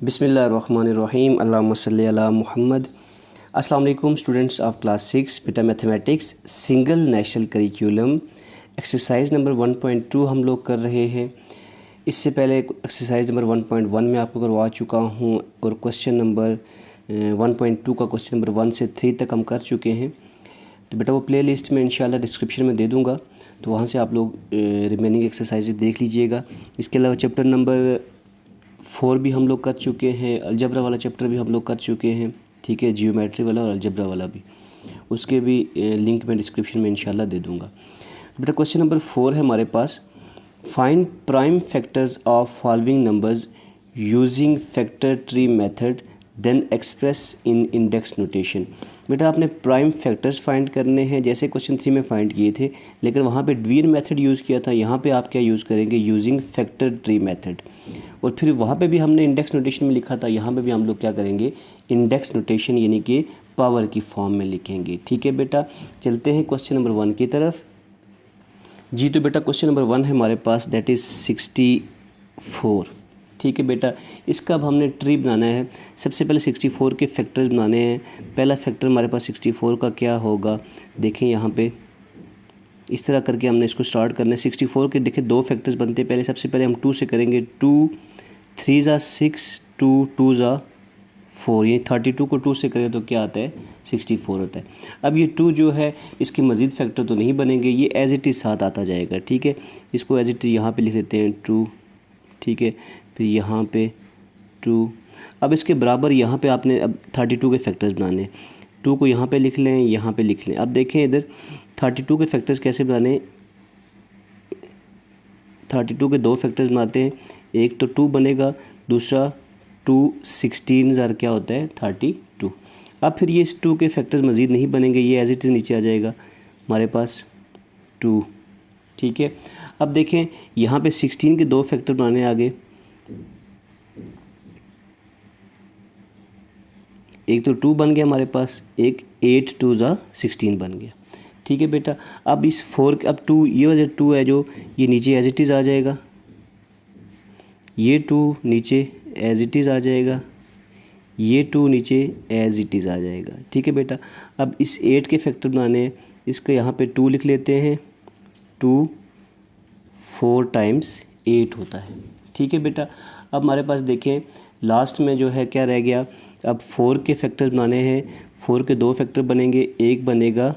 बिस्मिल्लाहिर्रहमानिर्रहीम अल्लाहुम्मा सल्ली अला मुहम्मद। अस्सलाम वालेकुम स्टूडेंट्स ऑफ क्लास 6 बेटा mathematics single national curriculum exercise number 1.2 हम लोग कर रहे हैं। इससे पहले एक्सरसाइज नंबर 1.1 में आपको करवा चुका हूँ और क्वेश्चन नंबर 1.2 का क्वेश्चन नंबर 1 से 3 तक हम कर चुके हैं। तो बेटा वो प्ले लिस्ट में इंशाल्लाह डिस्क्रिप्शन में दे दूँगा, तो वहाँ से आप लोग रिमेनिंग एक्सरसाइजेज देख लीजिएगा। इसके अलावा चैप्टर नंबर 4 भी हम लोग कर चुके हैं, अलजबरा वाला चैप्टर भी हम लोग कर चुके हैं, ठीक है, जियोमेट्री वाला और अलजबरा वाला भी, उसके भी लिंक मैं डिस्क्रिप्शन में इंशाल्लाह दे दूँगा। बेटा क्वेश्चन नंबर 4 है हमारे पास, find prime factors of following numbers using factor tree method then express in index notation. बेटा आपने प्राइम फैक्टर्स फाइंड करने हैं जैसे क्वेश्चन 3 में फाइंड किए थे, लेकिन वहाँ पे ड्वीर मेथड यूज़ किया था। यहाँ पे आप क्या यूज़ करेंगे, यूजिंग फैक्टर ट्री मेथड। और फिर वहाँ पे भी हमने इंडेक्स नोटेशन में लिखा था, यहाँ पे भी हम लोग क्या करेंगे, इंडेक्स नोटेशन यानी कि पावर की फॉर्म में लिखेंगे। ठीक है बेटा, चलते हैं क्वेश्चन नंबर 1 की तरफ। जी तो बेटा क्वेश्चन नंबर 1 है हमारे पास, दैट इज़ 64। ठीक है बेटा, इसका अब हमने ट्री बनाना है। सबसे पहले 64 के फैक्टर्स बनाने हैं। पहला फैक्टर हमारे पास 64 का क्या होगा, देखें यहाँ पे इस तरह करके हमने इसको स्टार्ट करना है। 64 के देखिए 2 फैक्टर्स बनते हैं। पहले सबसे पहले हम 2 से करेंगे। 2 3 ज़ा 6, 2 2 ज़ा 4, ये 32 को 2 से करें तो क्या आता है, 64 होता है। अब ये 2 जो है इसके मज़ीद फैक्टर तो नहीं बनेंगे, ये एज इट इज़ साथ आता जाएगा। ठीक है, इसको एज इट इज़ यहाँ पे लिख लेते हैं 2, ठीक है, फिर यहाँ पे 2। अब इसके बराबर यहाँ पे आपने अब 32 के फैक्टर्स बनाने, 2 को यहाँ पे लिख लें, यहाँ पे लिख लें। अब देखें इधर 32 के फैक्टर्स कैसे बनाने, 32 के 2 फैक्टर्स बनाते हैं। एक तो 2 बनेगा, दूसरा 2 16 ज़ार क्या होता है 32। अब फिर ये इस 2 के फैक्टर्स मज़ीद नहीं बनेंगे, ये एज इट इज़ नीचे आ जाएगा हमारे पास 2। ठीक है, अब देखें यहाँ पे 16 के 2 फैक्टर बनाने आगे, एक तो 2 बन गया हमारे पास, एक 8 2 ज़ा 16 बन गया। ठीक है बेटा, अब इस 4 अब 2 ये वाला 2 है जो ये नीचे एज इट इज़ आ जाएगा, ये 2 नीचे एज इट इज़ आ जाएगा, ये 2 नीचे एज इट इज़ आ जाएगा। ठीक है बेटा, अब इस 8 के फैक्टर बनाने हैं, इसको यहाँ पे 2 लिख लेते हैं। 2 4 टाइम्स 8 होता है। ठीक है बेटा, अब हमारे पास देखें लास्ट में जो है क्या रह गया, अब 4 के फैक्टर बनाने हैं। 4 के 2 फैक्टर बनेंगे, एक बनेगा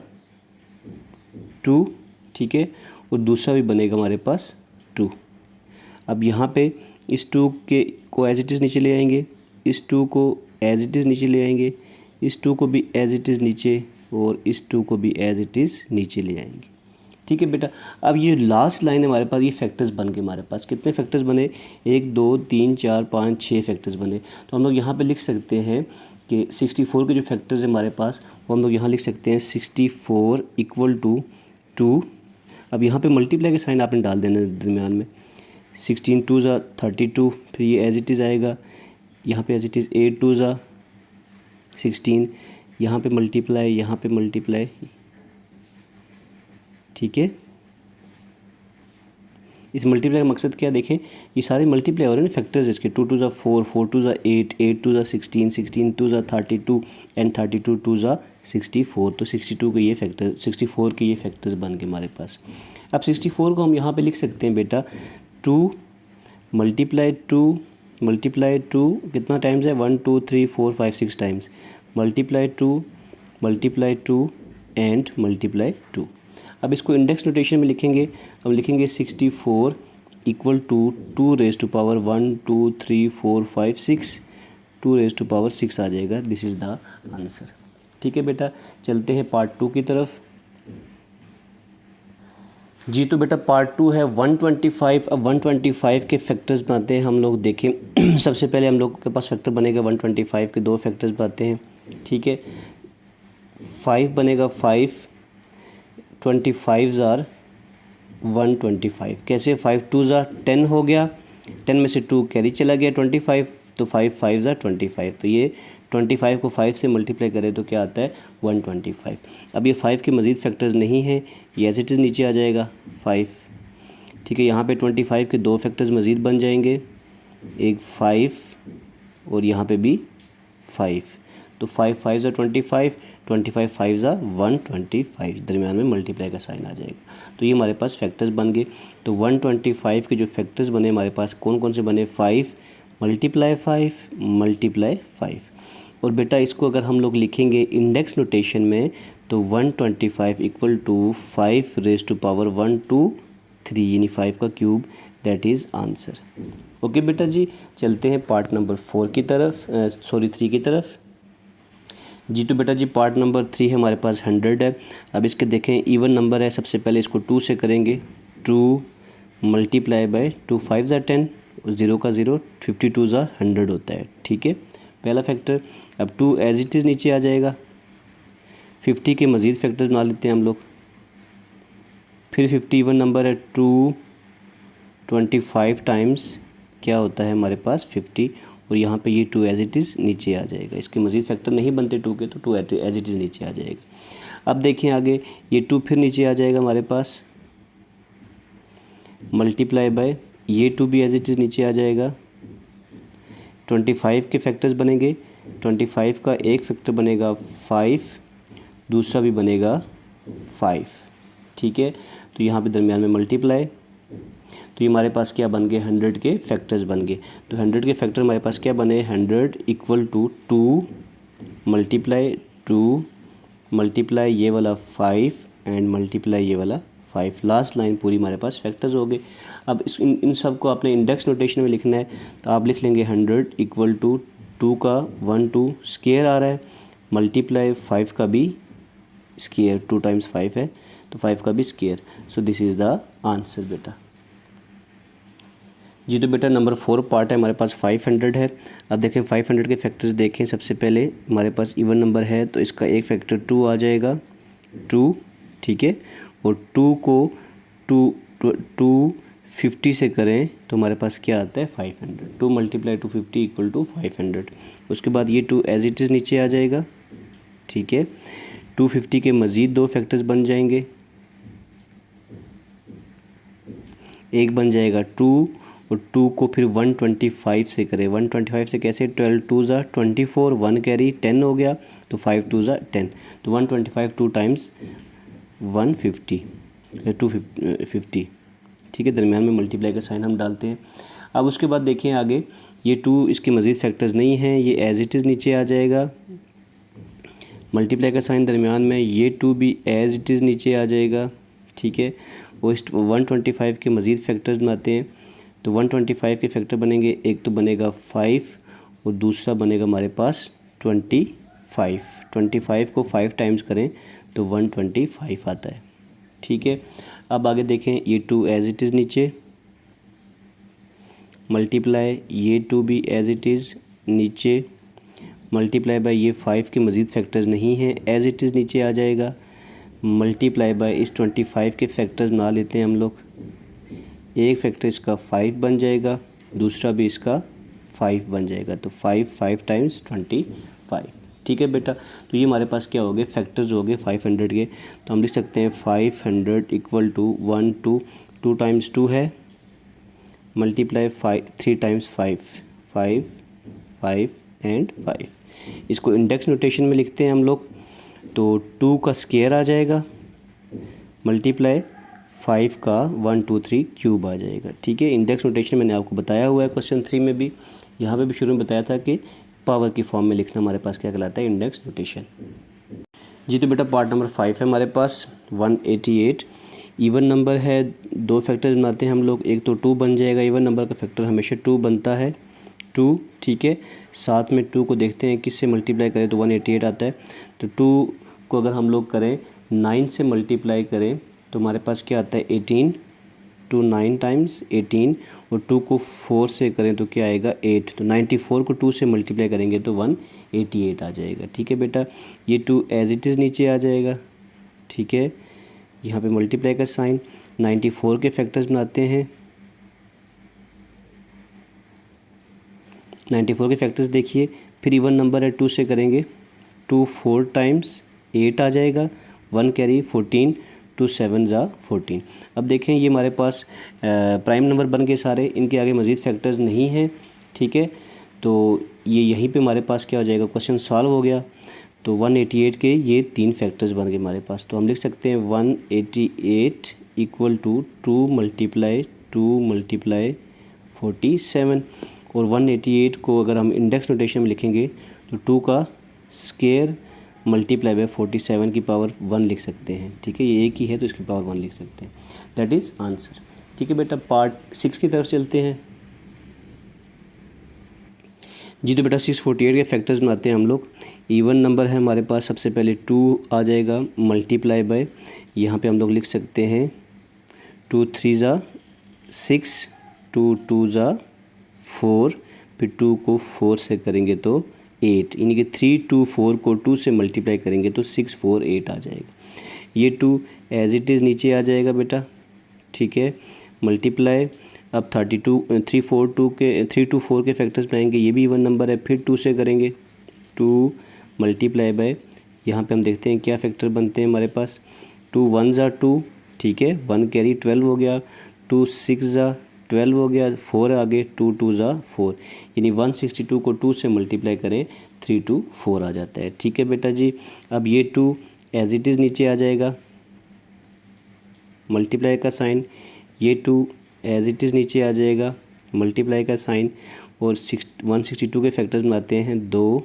2, ठीक है, और दूसरा भी बनेगा हमारे पास 2। अब यहाँ पे इस 2 के को एज इट इज़ नीचे ले आएंगे, इस 2 को एज इट इज़ नीचे ले आएंगे, इस 2 को भी एज इट इज़ नीचे, और इस 2 को भी एज इट इज़ नीचे ले आएंगे। ठीक है बेटा, अब ये लास्ट लाइन है हमारे पास, ये फैक्टर्स बन के हमारे पास कितने फैक्टर्स बने, 1 2 3 4 5 6 फैक्टर्स बने। तो हम लोग यहाँ पे लिख सकते हैं कि 64 के जो फैक्टर्स हैं हमारे पास, वो हम लोग यहाँ लिख सकते हैं 64 इक्वल टू 2। अब यहाँ पे मल्टीप्लाई के साइन आपने डाल देना दरमियान में, 16 2 ज़ा 32, फिर ये एज इट इज़ आएगा, यहाँ पे एज इट इज़ 8 2 ज़ा 16, यहाँ पे मल्टीप्लाई, यहाँ पे मल्टीप्लाई। ठीक है, इस मल्टीप्लाई का मकसद क्या, देखें ये सारे मल्टीप्लाई हो रहे हैं फैक्टर्स इसके, 2 2 ज़ा 4, 4 2 ज़ा 8, 8 2 ज़ा 16, 16 2 ज़ा 32 एंड 32 2 ज़ा 64। तो 62 के ये फैक्टर, 64 के ये फैक्टर्स बन के हमारे पास। अब 64 को हम यहाँ पे लिख सकते हैं बेटा, 2 मल्टीप्लाई 2 कितना टाइम्स है, 1 2 3 4 5 6 टाइम्स, मल्टीप्लाई 2 एंड मल्टीप्लाई 2। अब इसको इंडेक्स नोटेशन में लिखेंगे, हम लिखेंगे 64 equal to 2 raise to power 1 2 3 4 5 6, 2 raise to power 6 आ जाएगा। This is the answer. ठीक है बेटा, चलते हैं पार्ट 2 की तरफ। जी तो बेटा पार्ट 2 है 125। अब 125 के फैक्टर्स बनाते हैं हम लोग। देखें सबसे पहले हम लोग के पास फैक्टर बनेगा 125 के 2 फैक्टर्स बनाते हैं। ठीक है, 5 बनेगा 5, 25 ज़ार 125, कैसे 5 2 ज़ा 10 हो गया, 10 में से 2 कैरी चला गया 25, तो 5 5 ज़ा 25, तो ये 25 को 5 से मल्टीप्लाई करें तो क्या आता है 125। अब ये 5 के मज़ीद फैक्टर्स नहीं हैं, ये एज इट इज़ नीचे आ जाएगा 5। ठीक है, यहाँ पे 25 के 2 फैक्टर्स मज़ीद बन जाएंगे, एक 5 और यहाँ पे भी 5, तो 5 5 ज़ा 25, 25 5 ज़ा 125, दरमियान में मल्टीप्लाई का साइन आ जाएगा। तो ये हमारे पास फैक्टर्स बन गए। तो 125 के जो फैक्टर्स बने हमारे पास कौन कौन से बने, 5 मल्टीप्लाई 5 मल्टीप्लाई 5। और बेटा इसको अगर हम लोग लिखेंगे इंडेक्स नोटेशन में तो 125 equal to 5 raise to power 1 2 3 यानी 5 का cube, that is answer. Okay बेटा जी, चलते हैं पार्ट नंबर 4 की तरफ, 3 की तरफ जी। तो बेटा जी पार्ट नंबर 3 है हमारे पास 100 है। अब इसके देखें इवन नंबर है, सबसे पहले इसको 2 से करेंगे, 2 मल्टीप्लाई बाय 2 5 ज़ा 10, 0 का 0, 52 ज़ा 100 होता है, ठीक है, पहला फैक्टर। अब 2 एज इट इज़ नीचे आ जाएगा, 50 के मज़ीद फैक्टर्स बना लेते हैं हम लोग। फिर 50 इवन नंबर है, 2 25 टाइम्स क्या होता है हमारे पास 50, और यहाँ पे ये 2 एज इट इज़ नीचे आ जाएगा। इसके मज़ीद फैक्टर नहीं बनते 2 के, तो 2 एज इट इज़ नीचे आ जाएगा। अब देखिए आगे, ये 2 फिर नीचे आ जाएगा हमारे पास, मल्टीप्लाई बाय ये 2 भी एज इट इज़ नीचे आ जाएगा। 25 के फैक्टर्स बनेंगे, 25 का एक फैक्टर बनेगा 5, दूसरा भी बनेगा 5, ठीक है। तो यहाँ पे दरमियान में मल्टीप्लाई, तो ये हमारे पास क्या बन गए, 100 के फैक्टर्स बन गए। तो 100 के फैक्टर हमारे पास क्या बने, 100 इक्वल टू 2 मल्टीप्लाई 2 मल्टीप्लाई ये वाला 5 एंड मल्टीप्लाई ये वाला 5, लास्ट लाइन पूरी हमारे पास फैक्टर्स हो गए। अब इन सब को आपने इंडेक्स नोटेशन में लिखना है, तो आप लिख लेंगे 100 इक्वल टू 2 का 1 2 स्केयर आ रहा है, मल्टीप्लाई 5 का भी स्केयर, 2 टाइम्स 5 है तो 5 का भी square. So this is the answer बेटा जी। तो बेटा नंबर 4 पार्ट है हमारे पास 500 है। अब देखें 500 के फैक्टर्स देखें, सबसे पहले हमारे पास इवन नंबर है तो इसका एक फैक्टर 2 आ जाएगा, 2, ठीक है, और 2 को 250 से करें तो हमारे पास क्या आता है 500, 2 मल्टीप्लाई 250 इक्वल टू 500। उसके बाद ये 2 एज इट इज़ नीचे आ जाएगा, ठीक है। 250 के मज़ीद 2 फैक्टर्स बन जाएंगे, एक बन जाएगा 2, और 2 को फिर 125 से करें, 125 से कैसे, 12 2 ज़ा 24, 1 कैरी 10 हो गया, तो 5 2 ज़ा 10, तो 125 2 टाइम्स 150 250, ठीक है, दरमियान में मल्टीप्लाई का साइन हम डालते हैं। अब उसके बाद देखें आगे, ये 2 इसके मज़ीद फैक्टर्स नहीं हैं, ये एज इट इज़ नीचे आ जाएगा, मल्टीप्लाई का साइन दरमियान में, ये 2 भी एज इट इज़ नीचे आ जाएगा, ठीक है। वो 125 के मज़ीद फैक्टर्स बनाते हैं, तो 125 के फैक्टर बनेंगे, एक तो बनेगा 5 और दूसरा बनेगा हमारे पास 25। 25 को 5 टाइम्स करें तो 125 आता है, ठीक है। अब आगे देखें, ये 2 एज इट इज़ नीचे, मल्टीप्लाई ये 2 भी एज इट इज़ नीचे, मल्टीप्लाई बाय ये 5 के मज़ीद फैक्टर्स नहीं हैं, एज इट इज़ नीचे आ जाएगा, मल्टीप्लाई बाय इस 25 के फैक्टर्स बना लेते हैं हम लोग, एक फैक्टर इसका 5 बन जाएगा, दूसरा भी इसका 5 बन जाएगा, तो 5 टाइम्स 25, ठीक है बेटा। तो ये हमारे पास क्या हो गए, फैक्टर्स हो गए 500 के। तो हम लिख सकते हैं 500 इक्वल टू 1 2 टाइम्स 2 है, मल्टीप्लाई 3 टाइम्स 5 एंड 5। इसको इंडेक्स नोटेशन में लिखते हैं हम लोग, तो 2 का स्केयर आ जाएगा, मल्टीप्लाई 5 का 1 2 3 क्यूब आ जाएगा, ठीक है। इंडेक्स नोटेशन मैंने आपको बताया हुआ है क्वेश्चन 3 में भी, यहाँ पे भी शुरू में बताया था कि पावर की फॉर्म में लिखना हमारे पास क्या कहलाता है, इंडेक्स नोटेशन जी। तो बेटा पार्ट नंबर 5 है हमारे पास 188, इवन नंबर है, 2 फैक्टर बनाते हैं हम लोग, एक तो 2 बन जाएगा, इवन नंबर का फैक्टर हमेशा 2 बनता है, 2, ठीक है। साथ में 2 को देखते हैं किससे मल्टीप्लाई करें तो 188 आता है, तो 2 को अगर हम लोग करें 9 से मल्टीप्लाई करें तो हमारे पास क्या आता है 18, 2 9 टाइम्स 18, और 2 को 4 से करें तो क्या आएगा 8, तो 94 को 2 से मल्टीप्लाई करेंगे तो 188 आ जाएगा, ठीक है बेटा। ये 2 एज इट इज़ नीचे आ जाएगा, ठीक है, यहाँ पे मल्टीप्लाई का साइन, 94 के फैक्टर्स बनाते हैं, 94 के फैक्टर्स देखिए, फिर इवन नंबर है 2 से करेंगे, 2 4 टाइम्स 8 आ जाएगा, 1 कैरी 14, 2 7 ज़ा 14। अब देखें ये हमारे पास प्राइम नंबर बन गए सारे, इनके आगे मज़ीद फैक्टर्स नहीं हैं, ठीक है। तो ये यहीं पे हमारे पास क्या हो जाएगा, क्वेश्चन सॉल्व हो गया। तो 188 के ये 3 फैक्टर्स बन गए हमारे पास। तो हम लिख सकते हैं 188 इक्वल टू 2 मल्टीप्लाई 47। और 188 को अगर हम इंडेक्स नोटेशन में लिखेंगे तो 2 का स्क्वायर मल्टीप्लाई बाय 47 की पावर 1 लिख सकते हैं। ठीक है, ये एक ही है तो इसकी पावर 1 लिख सकते हैं। That is answer. ठीक है बेटा, पार्ट 6 की तरफ चलते हैं जी। तो बेटा 648 के फैक्टर्स बनाते हैं हम लोग। इवन नंबर है हमारे पास, सबसे पहले 2 आ जाएगा मल्टीप्लाई बाय, यहाँ पे हम लोग लिख सकते हैं 2 3 ज़ा 6, 2 2 ज़ा 4, फिर 2 को 4 से करेंगे तो 8, यानी कि 3 2 4 को 2 से मल्टीप्लाई करेंगे तो 6 4 8 आ जाएगा। ये 2 एज इट इज़ नीचे आ जाएगा बेटा। ठीक है, मल्टीप्लाई अब 3 2 4 के फैक्टर्स बनाएंगे, ये भी इवन नंबर है, फिर 2 से करेंगे 2 मल्टीप्लाई बाय, यहाँ पे हम देखते हैं क्या फैक्टर बनते हैं हमारे पास। 2 1 ज़ा 2, ठीक है, 1 कैरी 12 हो गया, 2 6 ज़ा 12 हो गया, 4 आगे, 2 2 ज़ा 4, यानी 162 को 2 से मल्टीप्लाई करें 3 2 4 आ जाता है। ठीक है बेटा जी, अब ये 2 एज इट इज़ नीचे आ जाएगा, मल्टीप्लाई का साइन, ये 2 एज इट इज़ नीचे आ जाएगा, मल्टीप्लाई का साइन, और 162 के फैक्टर्स बनाते हैं 2।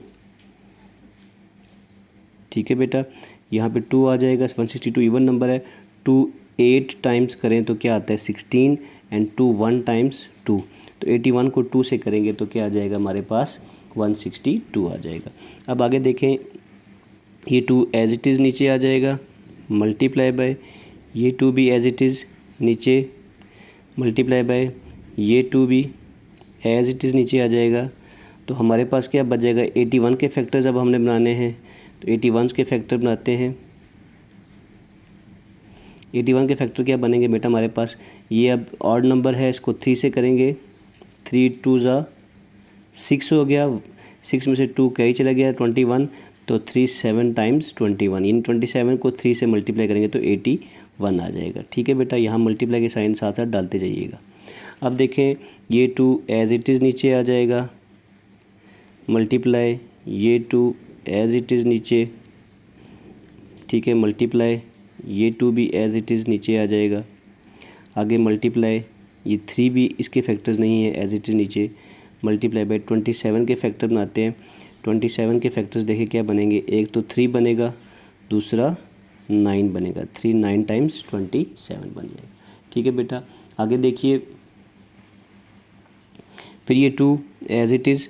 ठीक है बेटा, यहाँ पे 2 आ जाएगा, 162 इवन नंबर है, 2 8 टाइम्स करें तो क्या आता है 16, एंड 2 1 टाइम्स 2, तो 81 को 2 से करेंगे तो क्या आ जाएगा हमारे पास 162 आ जाएगा। अब आगे देखें, ये 2 एज इट इज़ नीचे आ जाएगा, मल्टीप्लाई बाय, ये 2 भी एज इट इज़ नीचे, मल्टीप्लाई बाय, ये 2 भी एज इट इज़ नीचे आ जाएगा। तो हमारे पास क्या बच जाएगा, 81 के फैक्टर्स अब हमने बनाने हैं, तो 81 के फैक्टर बनाते हैं। 81 के फैक्टर क्या बनेंगे बेटा हमारे पास, ये अब ऑड नंबर है, इसको 3 से करेंगे, 3 2 ज़ा 6 हो गया, 6 में से 2 कैरी चला गया 21, तो 3 7 टाइम्स 21, यानी 27 को 3 से मल्टीप्लाई करेंगे तो 81 आ जाएगा। ठीक है बेटा, यहाँ मल्टीप्लाई के साइन साथ साथ डालते जाइएगा। अब देखें, ये 2 एज इट इज़ नीचे आ जाएगा, मल्टीप्लाई, ये 2 एज इट इज़ नीचे, ठीक है, मल्टीप्लाई, ये 2 भी एज इट इज़ नीचे आ जाएगा, आगे मल्टीप्लाई, ये 3 भी इसके फैक्टर्स नहीं है, एज इट इज़ नीचे, मल्टीप्लाई बाय 27 के फैक्टर बनाते हैं। 27 के फैक्टर्स देखें क्या बनेंगे, एक तो 3 बनेगा, दूसरा 9 बनेगा, 3 9 टाइम्स 27 बन जाएगा। ठीक है बेटा, आगे देखिए, फिर ये 2 एज इट इज़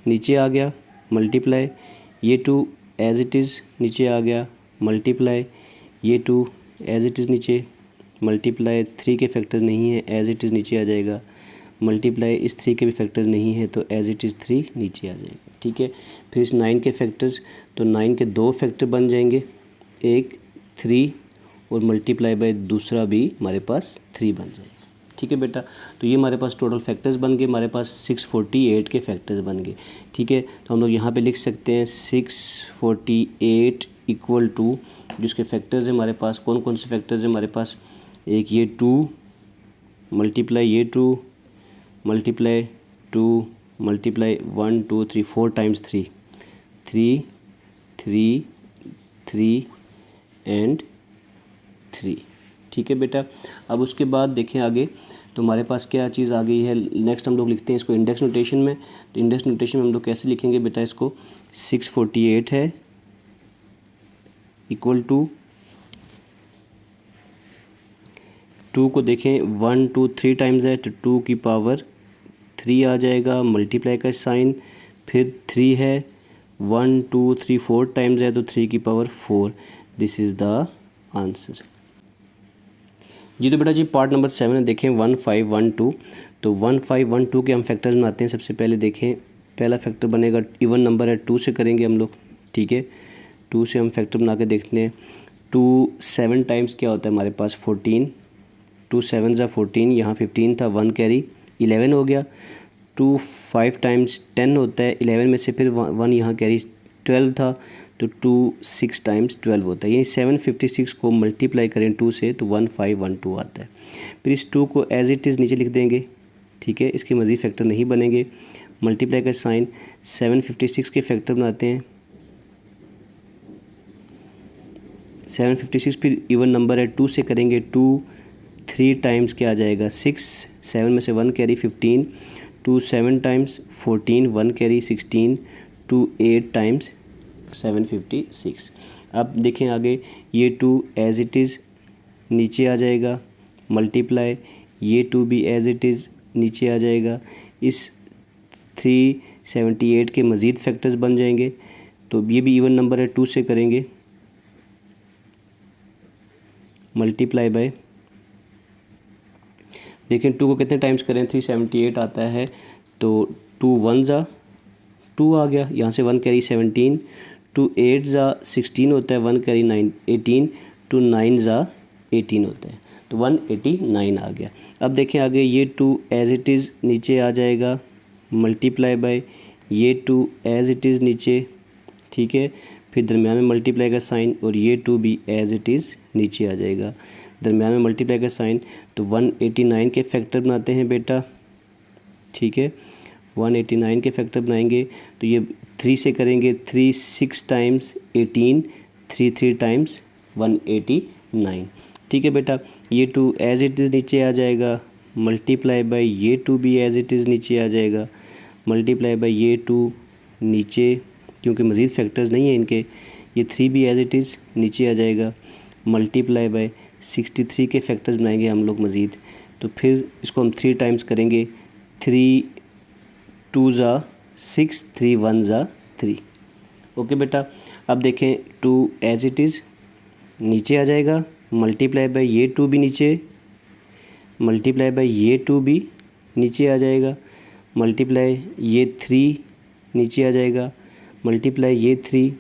नीचे आ गया, मल्टीप्लाई, ये 2 एज इट इज़ नीचे आ गया, मल्टीप्लाई, ये 2 एज इट इज़ नीचे, मल्टीप्लाई, 3 के फैक्टर्स नहीं है, एज इट इज़ नीचे आ जाएगा, मल्टीप्लाई, इस 3 के भी फैक्टर्स नहीं है तो एज इट इज़ 3 नीचे आ जाएगा। ठीक है, फिर इस 9 के फैक्टर्स, तो 9 के 2 फैक्टर बन जाएंगे, एक 3 और मल्टीप्लाई बाय दूसरा भी हमारे पास 3 बन जाएगा। ठीक है बेटा, तो ये हमारे पास टोटल फैक्टर्स बन गए, हमारे पास 648 के फैक्टर्स बन गए। ठीक है, तो हम लोग यहाँ पे लिख सकते हैं 648 इक्वल टू, जिसके फैक्टर्स हैं हमारे पास, कौन कौन से फैक्टर्स हैं हमारे पास, एक ये 2 मल्टीप्लाई, ये 2 मल्टीप्लाई, 2 मल्टीप्लाई, 1 2 3 4 टाइम्स 3 3 3 3 एंड 3। ठीक है बेटा, अब उसके बाद देखें आगे, तो हमारे पास क्या चीज़ आ गई है, नेक्स्ट हम लोग लिखते हैं इसको इंडेक्स नोटेशन में। तो इंडेक्स नोटेशन में हम लोग कैसे लिखेंगे बेटा इसको, 648 है इक्वल टू 2 को देखें 1 2 3 टाइम्स है तो 2 की पावर 3 आ जाएगा, मल्टीप्लाई का साइन, फिर 3 है, 1 2 3 4 टाइम्स है तो 3 की power 4, this is the answer. जी तो बेटा जी पार्ट नंबर 7 है, देखें 1512। तो 1512 के हम फैक्टर्स बनाते हैं। सबसे पहले देखें, पहला फैक्टर बनेगा, इवन नंबर है, 2 से करेंगे हम लोग। ठीक है, 2 से हम फैक्टर बना के देखते हैं। 2 7 टाइम्स क्या होता है हमारे पास 14, 2 7 ज़ा 14, यहाँ 15 था, 1 कैरी 11 हो गया। 2 5 टाइम्स 10 होता है, 11 में से फिर 1 यहाँ कैरी 12 था, तो 2 6 टाइम्स 12 होता है, यानी 756 को मल्टीप्लाई करें 2 से तो 1512 आता है। फिर इस 2 को एज इट इज़ नीचे लिख देंगे। ठीक है, इसके मज़ीद फैक्टर नहीं बनेंगे। मल्टीप्लाई का साइन, 756 के फैक्टर बनाते हैं, 756 फिर इवन नंबर है, 2 से करेंगे, 2 3 टाइम्स क्या आ जाएगा 6, 7 में से 1 कैरी 15, 2 7 टाइम्स 14, 1 कैरी 16, 2 8 टाइम्स 756। अब देखें आगे, ये 2 एज इट इज़ नीचे आ जाएगा, मल्टीप्लाई ये 2 भी एज इट इज़ नीचे आ जाएगा, इस 378 के मज़ीद फैक्टर्स बन जाएंगे, तो ये भी इवन नंबर है, 2 से करेंगे, मल्टीप्लाई बाय, देखें 2 को कितने टाइम्स करें, 378 आता है, तो 2 1 ज़ा 2 आ गया, यहाँ से 1 कैरी 17, 2 8 ज़ा 16 होता है, 1 कैरी 9 18, 2 9 ज़ा 18 होता है, तो 189 आ गया। अब देखें आगे, ये 2 एज इट इज़ नीचे आ जाएगा, मल्टीप्लाई बाय ये 2 एज इट इज़ नीचे, ठीक है, फिर दरमियान में मल्टीप्लाई का साइन और ये 2 भी एज इट इज़ नीचे आ जाएगा, दरमियान में मल्टीप्लाई का साइन, तो 189 के फैक्टर बनाते हैं बेटा, ठीक है, 189 के फैक्टर बनाएंगे, तो ये 3 से करेंगे, 3 6 टाइम्स 18, 3 3 टाइम्स 189, ठीक है बेटा। ये 2 एज इट इज़ नीचे आ जाएगा, मल्टीप्लाई बाय ये 2 भी एज इट इज़ नीचे आ जाएगा, मल्टीप्लाई बाय ये 2 नीचे, क्योंकि मज़ीद फैक्टर्स नहीं है इनके, ये 3 भी एज इट इज़ नीचे आ जाएगा, मल्टीप्लाई बाय 63 के फैक्टर्स बनाएंगे हम लोग मज़ीद, तो फिर इसको हम 3 टाइम्स करेंगे, 3 2 ज़ा 6, 3 1 ज़ा 3, ओके बेटा। अब देखें 2 एज इट इज़ नीचे आ जाएगा, मल्टीप्लाई बाय ये 2 भी नीचे, मल्टीप्लाई बाय ये 2 भी नीचे आ जाएगा, मल्टीप्लाई ये 3 नीचे आ जाएगा, मल्टीप्लाई ये 3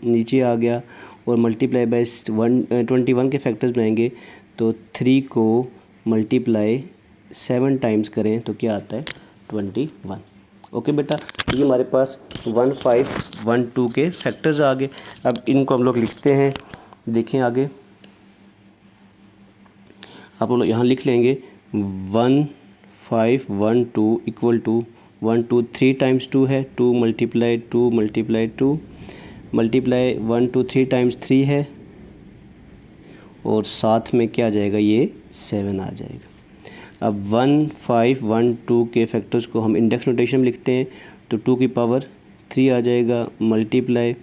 नीचे आ गया, और मल्टीप्लाई बाय 21 के फैक्टर्स बनाएंगे, तो 3 को मल्टीप्लाई 7 टाइम्स करें तो क्या आता है 21, ओके बेटा। ये हमारे पास 1512 के फैक्टर्स आ गए। अब इनको हम लोग लिखते हैं, देखें आगे, आप लोग यहाँ लिख लेंगे 1512 इक्वल टू 1 2 3 टाइम्स 2 है, 2 मल्टीप्लाई 2 मल्टीप्लाई 2 मल्टीप्लाई 1 2 3 टाइम्स 3 है, और साथ में क्या आ जाएगा, ये 7 आ जाएगा। अब 1512 के फैक्टर्स को हम इंडेक्स नोटेशन में लिखते हैं, तो 2 की पावर 3 आ जाएगा, मल्टीप्लाई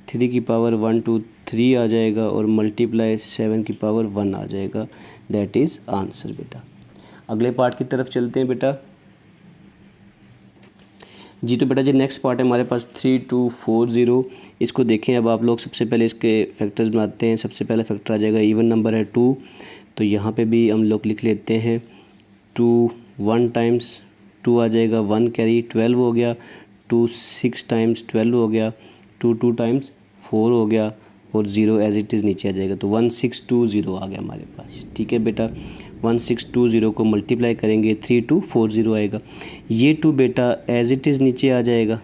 3 की पावर 1 2 3 आ जाएगा, और मल्टीप्लाई 7 की पावर 1 आ जाएगा, दैट इज़ आंसर बेटा। अगले पार्ट की तरफ चलते हैं बेटा जी। तो बेटा जी नेक्स्ट पार्ट है हमारे पास 3240, इसको देखें। अब आप लोग सबसे पहले इसके फैक्टर्स बनाते हैं। सबसे पहला फैक्टर आ जाएगा, इवन नंबर है 2, तो यहाँ पे भी हम लोग लिख लेते हैं 2 1 टाइम्स 2 आ जाएगा, 1 कैरी 12 हो गया, 2 6 टाइम्स 12 हो गया, 2 2 टाइम्स 4 हो गया, और 0 एज इट इज़ नीचे आ जाएगा, तो 1620 आ गया हमारे पास, ठीक है बेटा। 1620 को मल्टीप्लाई करेंगे 3240 आएगा। ये 2 बेटा एज इट इज़ नीचे आ जाएगा,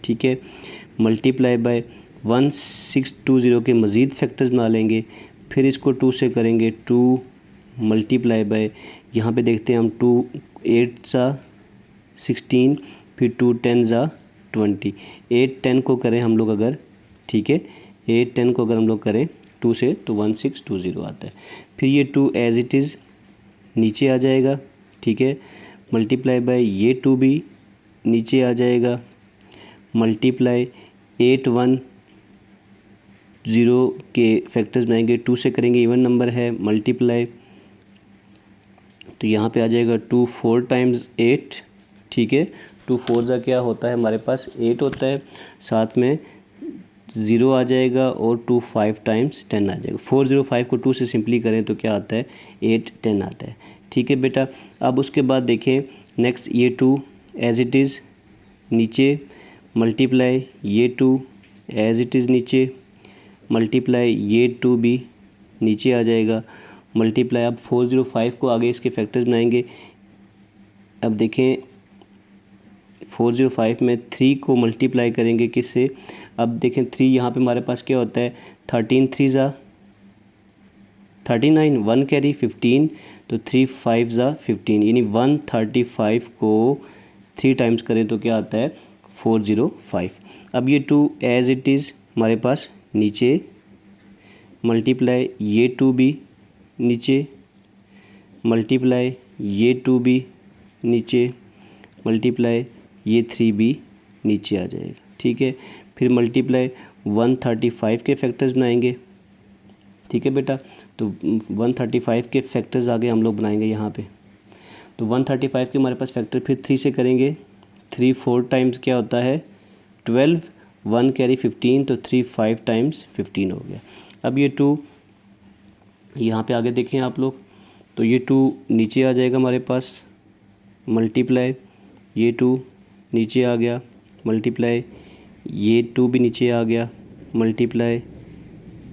ठीक है, मल्टीप्लाई बाय 1620 के मज़ीद फैक्टर्स बना लेंगे, फिर इसको 2 से करेंगे, 2 मल्टीप्लाई बाय, यहाँ पे देखते हैं हम 2 8 सा 16, फिर 2 10 ज़ा 20, 8 10 को करें हम लोग अगर, ठीक है, 8 10 को अगर हम लोग करें 2 से तो 1620 आता है। फिर ये 2 एज इट इज़ नीचे आ जाएगा, ठीक है, मल्टीप्लाई बाय ये 2 भी नीचे आ जाएगा, मल्टीप्लाई 8110 के फैक्टर्स बनाएंगे, 2 से करेंगे, इवन नंबर है, मल्टीप्लाई, तो यहाँ पे आ जाएगा 2 4 टाइम्स 8, ठीक है, 2 4 का क्या होता है हमारे पास 8 होता है, साथ में 0 आ जाएगा, और 2 5 टाइम्स 10 आ जाएगा। 405 को 2 से सिंपली करें तो क्या आता है 8 10 आता है, ठीक है बेटा। अब उसके बाद देखें नेक्स्ट, ये 2 एज इट इज़ नीचे, मल्टीप्लाई ये 2 एज इट इज़ नीचे, मल्टीप्लाई ये 2 भी नीचे आ जाएगा, मल्टीप्लाई। अब 405 को आगे इसके फैक्टर्स बनाएंगे। अब देखें 405 में 3 को मल्टीप्लाई करेंगे किससे, अब देखें 3 यहाँ पे हमारे पास क्या होता है, 13 3 ज़ा 39, 1 कैरी 15, तो 3 5 ज़ा 15, यानी 135 को 3 टाइम्स करें तो क्या आता है 405। अब ये 2 एज इट इज़ हमारे पास नीचे, मल्टीप्लाई ये 2 भी नीचे, मल्टीप्लाई ये 2 भी नीचे, मल्टीप्लाई ये 3 भी नीचे आ जाएगा। ठीक है, फिर मल्टीप्लाई 135 के फैक्टर्स बनाएंगे। ठीक है बेटा, तो 135 के फैक्टर्स आगे हम लोग बनाएंगे यहाँ पे। तो 135 के हमारे पास फैक्टर फिर 3 से करेंगे। 3 4 टाइम्स क्या होता है 12, 1 कैरी 15, तो 3 5 टाइम्स 15 हो गया। अब ये 2 यहाँ पे आगे देखें आप लोग, तो ये 2 नीचे आ जाएगा हमारे पास, मल्टीप्लाई ये 2 नीचे आ गया, मल्टीप्लाई ये 2 भी नीचे आ गया, मल्टीप्लाई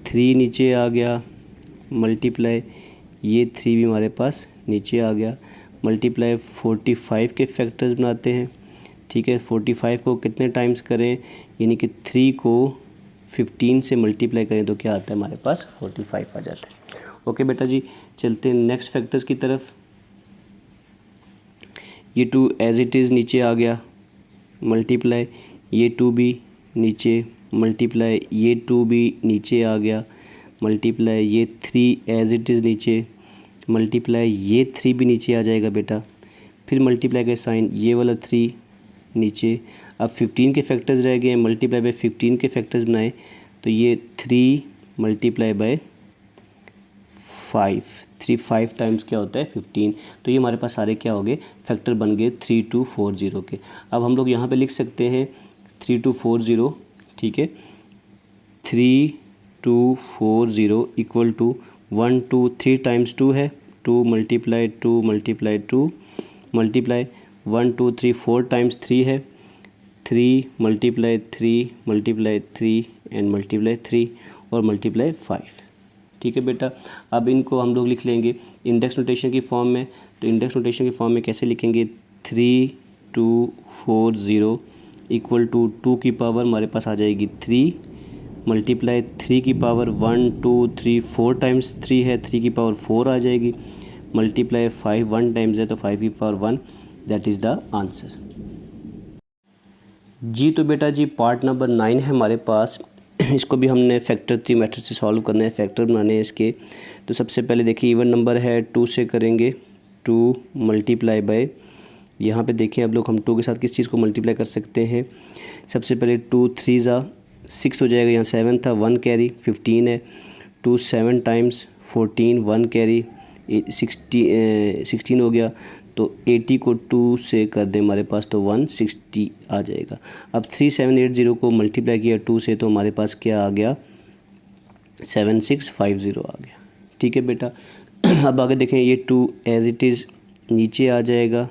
3 नीचे आ गया, मल्टीप्लाई ये 3 भी हमारे पास नीचे आ गया, मल्टीप्लाई 45 के फैक्टर्स बनाते हैं। ठीक है, 45 को कितने टाइम्स करें, यानी कि 3 को 15 से मल्टीप्लाई करें तो क्या आता है हमारे पास 45 आ जाता है। ओके बेटा जी, चलते हैं नेक्स्ट फैक्टर्स की तरफ। ये 2 एज इट इज़ नीचे आ गया, मल्टीप्लाई ये 2 भी नीचे, मल्टीप्लाई ये 2 भी नीचे आ गया, मल्टीप्लाई ये 3 एज इट इज़ नीचे, मल्टीप्लाई ये 3 भी नीचे आ जाएगा बेटा, फिर मल्टीप्लाई का साइन ये वाला 3 नीचे। अब 15 के फैक्टर्स रह गए, मल्टीप्लाई बाय 15 के फैक्टर्स बनाए तो ये 3 मल्टीप्लाई बाय 5, 3 5 टाइम्स क्या होता है 15। तो ये हमारे पास सारे क्या हो गए फैक्टर बन गए 3240 के। अब हम लोग यहाँ पे लिख सकते हैं 3240। ठीक है, 3240 इक्वल टू 1 2 3 टाइम्स 2 है, 2 मल्टीप्लाई 2 मल्टीप्लाई 2 मल्टीप्लाई 1 2 3 4 टाइम्स 3 है, 3 मल्टीप्लाई 3 मल्टीप्लाई 3 एंड मल्टीप्लाई 3 और मल्टीप्लाई 5। ठीक है बेटा, अब इनको हम लोग लिख लेंगे इंडेक्स नोटेशन की फॉर्म में। तो इंडेक्स नोटेशन की फॉर्म में कैसे लिखेंगे 3240 इक्वल टू 2 की पावर हमारे पास आ जाएगी 3 मल्टीप्लाई 3 की पावर 1 2 3 4 टाइम्स 3 है, 3 की पावर 4 आ जाएगी, मल्टीप्लाई 5 1 टाइम्स है तो 5 की power 1, that is the answer. जी तो बेटा जी पार्ट नंबर 9 है हमारे पास, इसको भी हमने फैक्टर 3 मेथड से सॉल्व करना है, फैक्टर बनाने हैं इसके। तो सबसे पहले देखिए इवन नंबर है 2 से करेंगे, 2 मल्टीप्लाई बाय, यहाँ पे देखिए अब लोग हम 2 के साथ किस चीज़ को मल्टीप्लाई कर सकते हैं। सबसे पहले 2 3 ज़ा 6 हो जाएगा, यहाँ 7 था 1 कैरी 15 है, 2 7 टाइम्स 14 1 कैरी 16 हो गया, तो 80 को 2 से कर दें हमारे पास तो 160 आ जाएगा। अब 3780 को मल्टीप्लाई किया 2 से तो हमारे पास क्या आ गया 7650 आ गया। ठीक है बेटा, अब आगे देखें ये 2 एज इट इज़ नीचे आ जाएगा,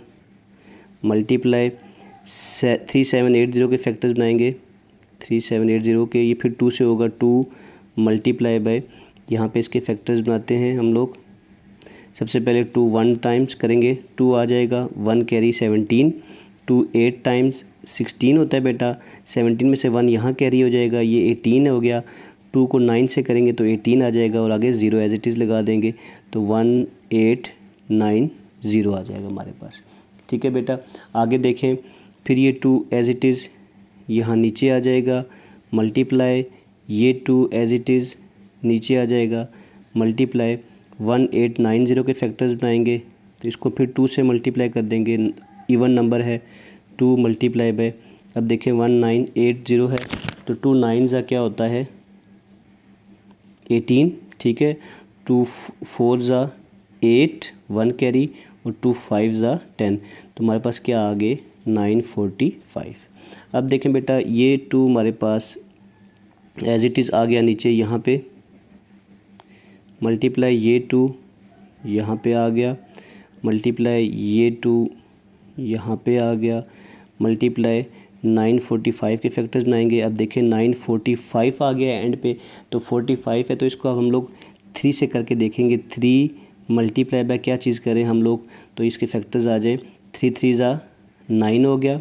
मल्टीप्लाई 3780 के फैक्टर्स बनाएंगे, 3780 के, ये फिर 2 से होगा, 2 मल्टीप्लाई बाय, यहाँ पे इसके फैक्टर्स बनाते हैं हम लोग। सबसे पहले 2 1 टाइम्स करेंगे, 2 आ जाएगा, 1 कैरी 17, 2 8 टाइम्स 16 होता है बेटा, 17 में से 1 यहाँ कैरी हो जाएगा, ये 18 हो गया, 2 को 9 से करेंगे तो 18 आ जाएगा और आगे 0 एज इट इज़ लगा देंगे तो 1890 आ जाएगा हमारे पास। ठीक है बेटा, आगे देखें फिर ये 2 एज इट इज़ यहाँ नीचे आ जाएगा, मल्टीप्लाई ये 2 एज इट इज़ नीचे आ जाएगा, मल्टीप्लाई 1890 के फैक्टर्स बनाएंगे तो इसको फिर 2 से मल्टीप्लाई कर देंगे, इवन नंबर है, 2 मल्टीप्लाई बाय, अब देखें 1980 है तो 2 9 ज़ा क्या होता है 18। ठीक है, 2 4 ज़ा 8 1 कैरी और 2 5 ज़ा 10, तो हमारे पास क्या आ गए 945। अब देखें बेटा ये 2 हमारे पास एज इट इज़ आ गया नीचे यहाँ पे, मल्टीप्लाई ये 2 यहाँ पे आ गया, मल्टीप्लाई ये 2 यहाँ पे आ गया, मल्टीप्लाई 945 के फैक्टर्स बनाएंगे। अब देखें 945 आ गया एंड पे, तो 45 है तो इसको अब हम लोग 3 से करके देखेंगे, 3 मल्टीप्लाई बाय क्या चीज़ करें हम लोग, तो इसके फैक्टर्स आ जाए, 3 3 ज़ा 9 हो गया,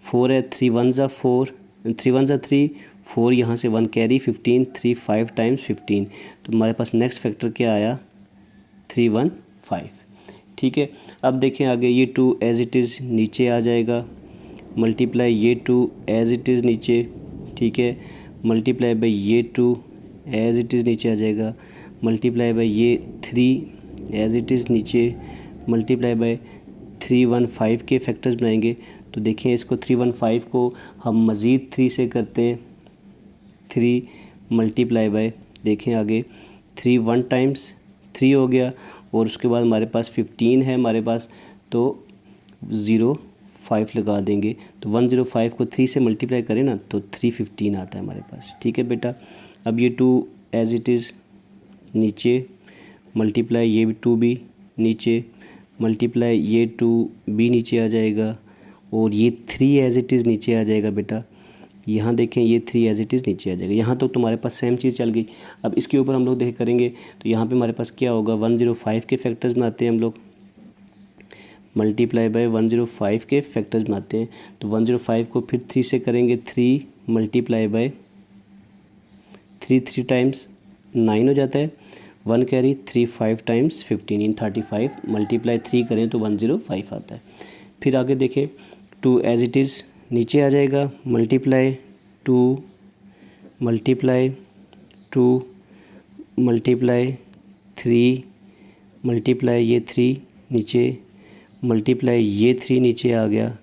4 है, 3 1 ज़ा 4, 3 1 ज़ा 3, 4 यहाँ से 1 कैरी 15, 3 5 टाइम्स 15, तो हमारे पास नेक्स्ट फैक्टर क्या आया 315। ठीक है, अब देखें आगे ये 2 एज इट इज़ नीचे आ जाएगा, मल्टीप्लाई ये 2 एज़ इट इज़ नीचे, ठीक है, मल्टीप्लाई बाई ये 2 एज़ इट इज़ नीचे आ जाएगा, मल्टीप्लाई बाई ये 3 एज़ इट इज़ नीचे, मल्टीप्लाई बाई 315 के फैक्टर्स बनाएंगे। तो देखें इसको 315 को हम मज़ीद 3 से करते हैं, 3 मल्टीप्लाई बाय, देखें आगे 3 1 टाइम्स 3 हो गया, और उसके बाद हमारे पास 15 है हमारे पास, तो 05 लगा देंगे। तो 105 को 3 से मल्टीप्लाई करें ना तो 315 आता है हमारे पास, ठीक है बेटा। अब ये 2 एज़ इट इज़ नीचे, मल्टीप्लाई ये 2 भी नीचे, मल्टीप्लाई ये 2 भी नीचे आ जाएगा, और ये 3 एज़ इट इज़ नीचे आ जाएगा बेटा। यहाँ देखें ये 3 एज़ इट इज़ नीचे आ जाएगा। यहाँ तो तुम्हारे पास सेम चीज़ चल गई। अब इसके ऊपर हम लोग देख करेंगे तो यहाँ पे हमारे पास क्या होगा, 105 के फैक्टर्स बनाते हैं हम लोग, मल्टीप्लाई बाय 105 के फैक्टर्स बनाते हैं। तो 105 को फिर 3 से करेंगे, 3 मल्टीप्लाई बाय 3 टाइम्स 9 हो जाता है, 1 कैरी 3 5 टाइम्स 15 इन 35, मल्टीप्लाई 3 करें तो 105 आता है। फिर आगे देखें 2 एज़ इट इज़ नीचे आ जाएगा, मल्टीप्लाई 2 मल्टीप्लाई 2 मल्टीप्लाई 3 मल्टीप्लाई ये 3 नीचे, मल्टीप्लाई ये 3 नीचे आ गया,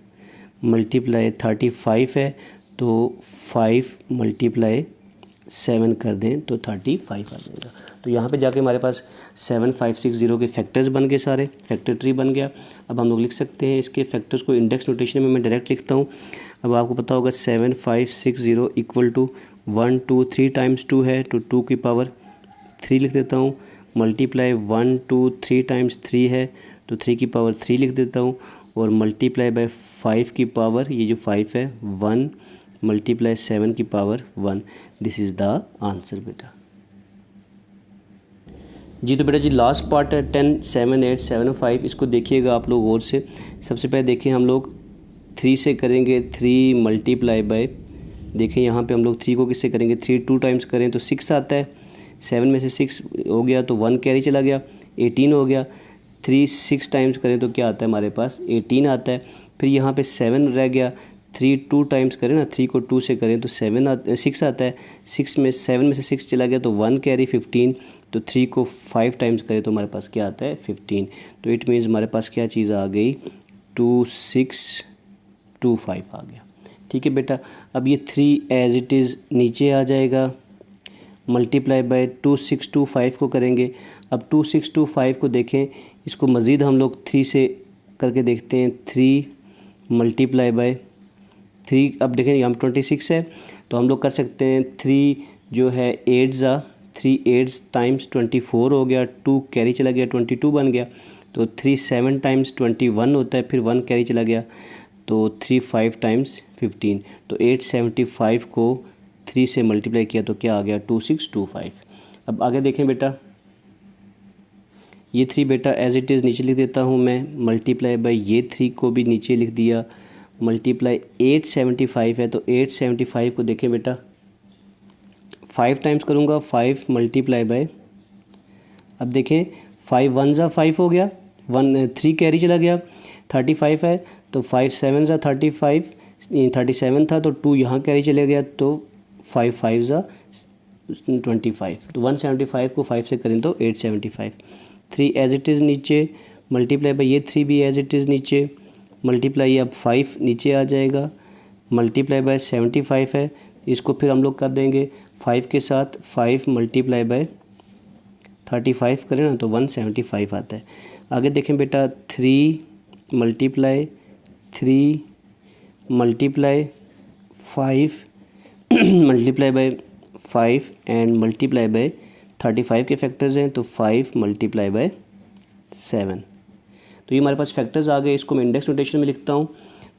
मल्टीप्लाई 35 है तो 5 मल्टीप्लाई 7 कर दें तो 35 आ जाएगा। तो यहाँ पे जाके हमारे पास 7560 के फैक्टर्स बन गए, सारे फैक्टर ट्री बन गया। अब हम लोग लिख सकते हैं इसके फैक्टर्स को इंडेक्स नोटेशन में मैं डायरेक्ट लिखता हूँ। अब आपको पता होगा 7560 इक्वल टू 1 2 3 टाइम्स 2 है तो 2 की पावर 3 लिख देता हूँ, मल्टीप्लाई 1 2 3 टाइम्स 3 है तो 3 की पावर 3 लिख देता हूँ, और मल्टीप्लाई बाय 5 की पावर, ये जो 5 है 1 मल्टीप्लाई 7 की power 1। This is the answer बेटा। जी तो बेटा जी लास्ट पार्ट है 10 7 8 7 5, इसको देखिएगा आप लोग और से। सबसे पहले देखें हम लोग 3 से करेंगे, 3 मल्टीप्लाई बाय, देखें यहाँ पे हम लोग 3 को किससे करेंगे, 3 2 टाइम्स करें तो 6 आता है, 7 में से 6 हो गया तो 1 कैरी चला गया, 18 हो गया। 3 6 टाइम्स करें तो क्या आता है हमारे पास, 18 आता है। फिर यहाँ पे 7 रह गया, 3 2 टाइम्स करें ना, 3 को 2 से करें तो 6 आता है, 7 में से 6 चला गया तो 1 कैरी 15, तो 3 को 5 टाइम्स करें तो हमारे पास क्या आता है 15। तो इट मीन्स हमारे पास क्या चीज़ आ गई, 2625 आ गया, ठीक है बेटा। अब ये 3 एज़ इट इज़ नीचे आ जाएगा, मल्टीप्लाई बाय 2625 को करेंगे। अब 2625 को देखें, इसको मज़ीद हम लोग 3 से करके देखते हैं, 3 मल्टीप्लाई बाय 3, अब देखें यहाँ 26 है तो हम लोग कर सकते हैं 3 जो है 3 8 टाइम्स 24 हो गया, 2 कैरी चला गया 22 बन गया, तो 3 7 टाइम्स 21 होता है, फिर 1 कैरी चला गया तो 3 5 टाइम्स 15, तो 875 को 3 से मल्टीप्लाई किया तो क्या आ गया 2625। अब आगे देखें बेटा, ये 3 बेटा एज इट इज़ नीचे लिख देता हूँ मैं, मल्टीप्लाई बाय ये 3 को भी नीचे लिख दिया, मल्टीप्लाई 875 है तो 875 को देखें बेटा 5 टाइम्स करूँगा, 5 मल्टीप्लाई बाय, अब देखें 5 1 ज़ा 5 हो गया, 3 कैरी चला गया, 35 है तो 5 7 ज़ा 35, 37 था तो 2 यहाँ कैरी चले गया तो 5 5 ज़ा 25, तो 175 को 5 से करें तो 875। 3 एज इट इज़ नीचे, मल्टीप्लाई बाय ये 3 भी एज इट इज़ नीचे, मल्टीप्लाई अब 5 नीचे आ जाएगा, मल्टीप्लाई बाय 75 है, इसको फिर हम लोग कर देंगे 5 के साथ, 5 मल्टीप्लाई बाय 35 करें ना तो 175 आता है। आगे देखें बेटा 3 multiply 5 multiply by 5 and multiply by 35 के फैक्टर्स हैं तो 5 मल्टीप्लाई बाय 7, तो ये हमारे पास फैक्टर्स आ गए। इसको मैं इंडेक्स नोटेशन में लिखता हूँ,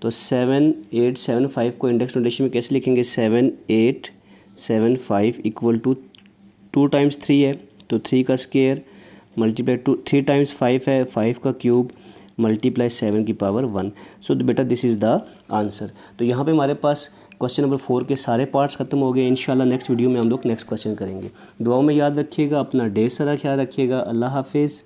तो 7875 को इंडेक्स नोटेशन में कैसे लिखेंगे, 7875 इक्वल टू 2 टाइम्स 3 है तो 3 का स्क्वायर मल्टीप्लाई 3 टाइम्स 5 है, 5 का क्यूब मल्टीप्लाई 7 की पावर 1। सो बेटा दिस इज़ द आंसर। तो यहाँ पे हमारे पास क्वेश्चन नंबर 4 के सारे पार्ट्स खत्म हो गए। इंशाल्लाह नेक्स्ट वीडियो में हम लोग नेक्स्ट क्वेश्चन करेंगे। दुआओं में याद रखिएगा, अपना ढेर सारा ख्याल रखिएगा। अल्लाह हाफिज़।